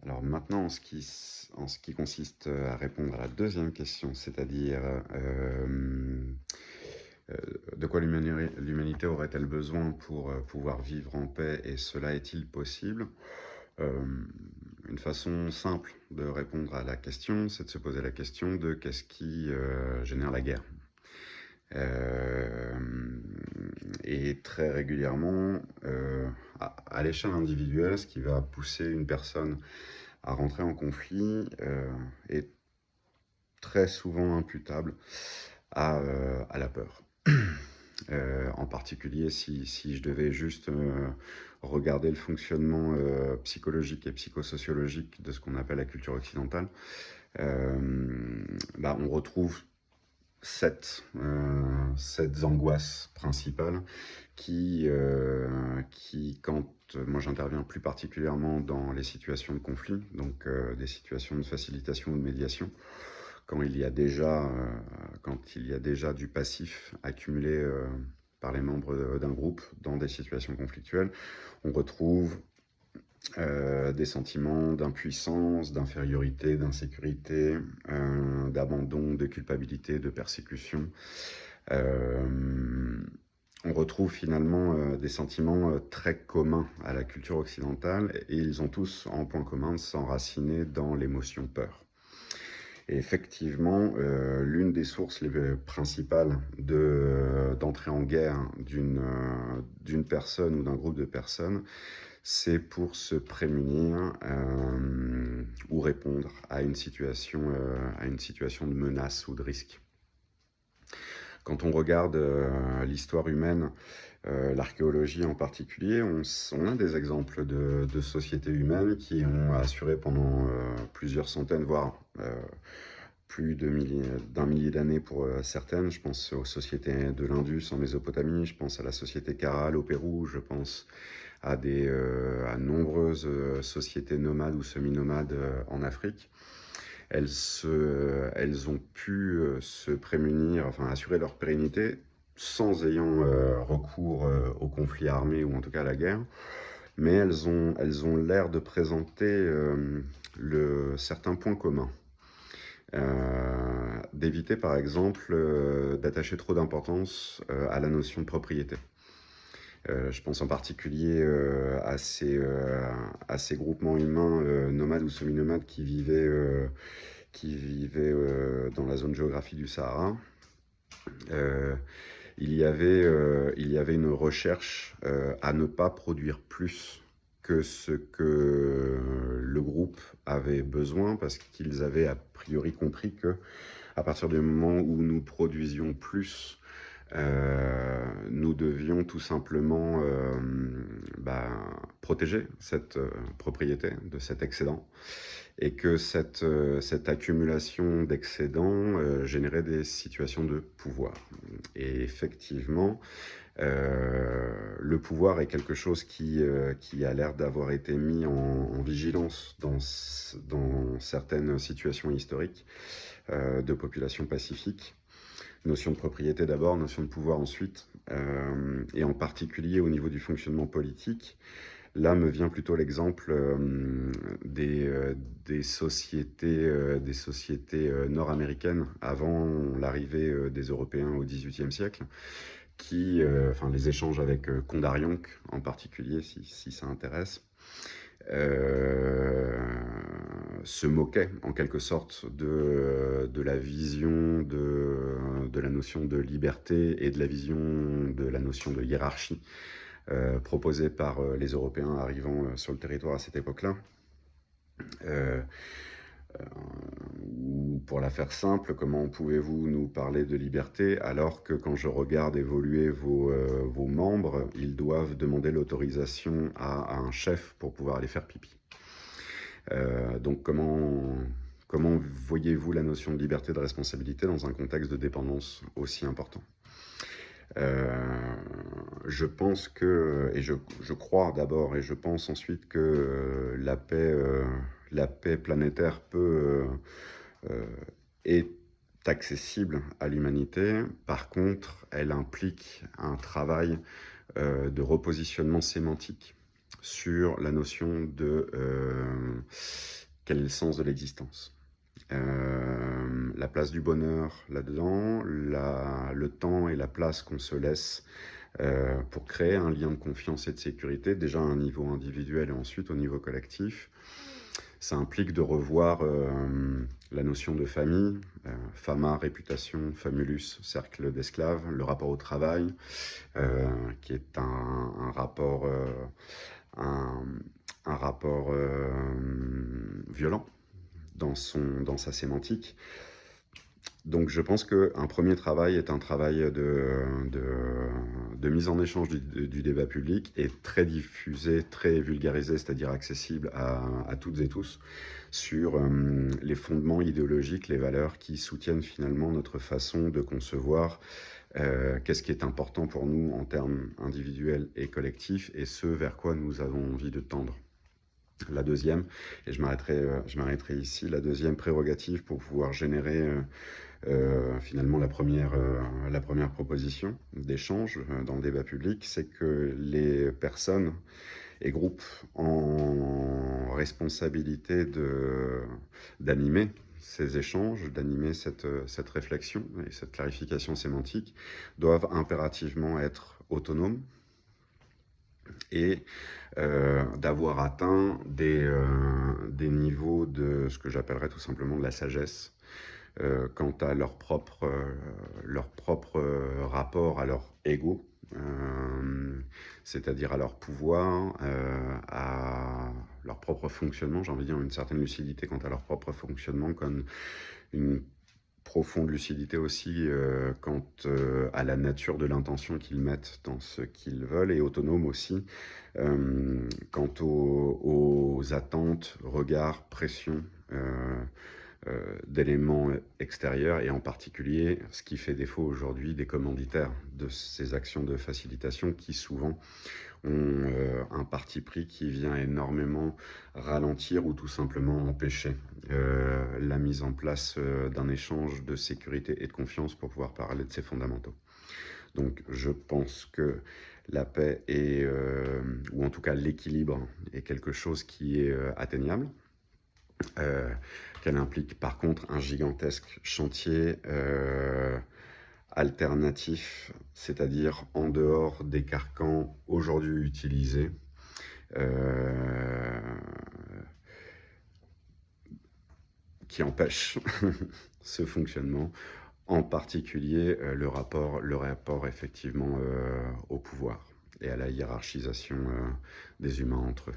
Alors maintenant, en ce qui consiste à répondre à la deuxième question, c'est-à-dire de quoi l'humanité aurait-elle besoin pour pouvoir vivre en paix et cela est-il possible? Euh, une façon simple de répondre à la question, c'est de se poser la question de qu'est-ce qui génère la guerre. Euh, et très régulièrement, à l'échelle individuelle, ce qui va pousser une personne à rentrer en conflit est très souvent imputable à la peur. En particulier si je devais juste regarder le fonctionnement psychologique et psychosociologique de ce qu'on appelle la culture occidentale, on retrouve sept angoisses principales qui quand moi j'interviens plus particulièrement dans les situations de conflit, donc des situations de facilitation ou de médiation, quand quand il y a déjà du passif accumulé par les membres d'un groupe dans des situations conflictuelles, on retrouve des sentiments d'impuissance, d'infériorité, d'insécurité, d'abandon, de culpabilité, de persécution. On retrouve finalement des sentiments très communs à la culture occidentale et ils ont tous en point commun de s'enraciner dans l'émotion peur. Et effectivement, l'une des sources les principales d'entrée en guerre d'une personne ou d'un groupe de personnes, c'est pour se prémunir ou répondre à une situation de menace ou de risque. Quand on regarde l'histoire humaine, l'archéologie en particulier, on a des exemples de sociétés humaines qui ont assuré pendant plusieurs centaines, voire plus d'un millier d'années pour certaines. Je pense aux sociétés de l'Indus en Mésopotamie, je pense à la société Caral au Pérou, je pense à nombreuses sociétés nomades ou semi-nomades en Afrique. Elles ont pu se prémunir, enfin assurer leur pérennité sans ayant recours au conflit armé ou en tout cas à la guerre. Mais elles ont l'air de présenter certains points communs. D'éviter par exemple d'attacher trop d'importance à la notion de propriété. Je pense en particulier à ces groupements humains nomades ou semi-nomades qui vivaient dans la zone géographique du Sahara. Il y avait une recherche à ne pas produire plus que ce que le groupe avait besoin, parce qu'ils avaient a priori compris que à partir du moment où nous produisions plus, nous devions tout simplement protéger cette propriété de cet excédent, et que cette accumulation d'excédents générait des situations de pouvoir. Et effectivement, le pouvoir est quelque chose qui a l'air d'avoir été mis en vigilance dans certaines situations historiques de populations pacifiques. Notion de propriété d'abord, notion de pouvoir ensuite, et en particulier au niveau du fonctionnement politique. Là me vient plutôt l'exemple des sociétés nord-américaines avant l'arrivée des Européens au XVIIIe siècle, les échanges avec Condarianc en particulier, si ça intéresse, se moquaient en quelque sorte de la vision de la notion de liberté et de la vision de la notion de hiérarchie proposée par les Européens arrivant sur le territoire à cette époque-là. Ou pour la faire simple, comment pouvez-vous nous parler de liberté alors que quand je regarde évoluer vos membres, ils doivent demander l'autorisation à un chef pour pouvoir aller faire pipi? Donc comment voyez-vous la notion de liberté et de responsabilité dans un contexte de dépendance aussi important? Je pense que, et je crois d'abord, et je pense ensuite que la paix planétaire est accessible à l'humanité. Par contre, elle implique un travail de repositionnement sémantique sur la notion quel est le sens de l'existence. La place du bonheur là-dedans, le temps et la place qu'on se laisse pour créer un lien de confiance et de sécurité, déjà à un niveau individuel et ensuite au niveau collectif. Ça implique de revoir la notion de famille, fama, réputation, famulus, cercle d'esclaves, le rapport au travail, qui est un rapport, un, un rapport violent dans sa sémantique. Donc je pense qu'un premier travail est un travail de mise en échange du débat public et très diffusé, très vulgarisé, c'est-à-dire accessible à toutes et tous, sur les fondements idéologiques, les valeurs qui soutiennent finalement notre façon de concevoir qu'est-ce qui est important pour nous en termes individuels et collectifs et ce vers quoi nous avons envie de tendre. La deuxième, et je m'arrêterai ici, la deuxième prérogative pour pouvoir générer finalement la première proposition d'échange dans le débat public, c'est que les personnes et groupes en responsabilité d'animer ces échanges, d'animer cette réflexion et cette clarification sémantique doivent impérativement être autonomes et d'avoir atteint des niveaux de ce que j'appellerais tout simplement de la sagesse quant à leur propre rapport à leur ego, c'est-à-dire à leur pouvoir, à leur propre fonctionnement, j'ai envie de dire une certaine lucidité quant à leur propre fonctionnement, comme une profonde lucidité aussi quant à la nature de l'intention qu'ils mettent dans ce qu'ils veulent, et autonome aussi quant aux attentes, regards, pressions d'éléments extérieurs, et en particulier ce qui fait défaut aujourd'hui des commanditaires de ces actions de facilitation qui souvent ont un parti pris qui vient énormément ralentir ou tout simplement empêcher la mise en place d'un échange de sécurité et de confiance pour pouvoir parler de ces fondamentaux. Donc je pense que la paix est, ou en tout cas l'équilibre, est quelque chose qui est atteignable. Qu'elle implique par contre un gigantesque chantier alternatif, c'est-à-dire en dehors des carcans aujourd'hui utilisés, qui empêchent ce fonctionnement, en particulier le rapport effectivement au pouvoir et à la hiérarchisation des humains entre eux.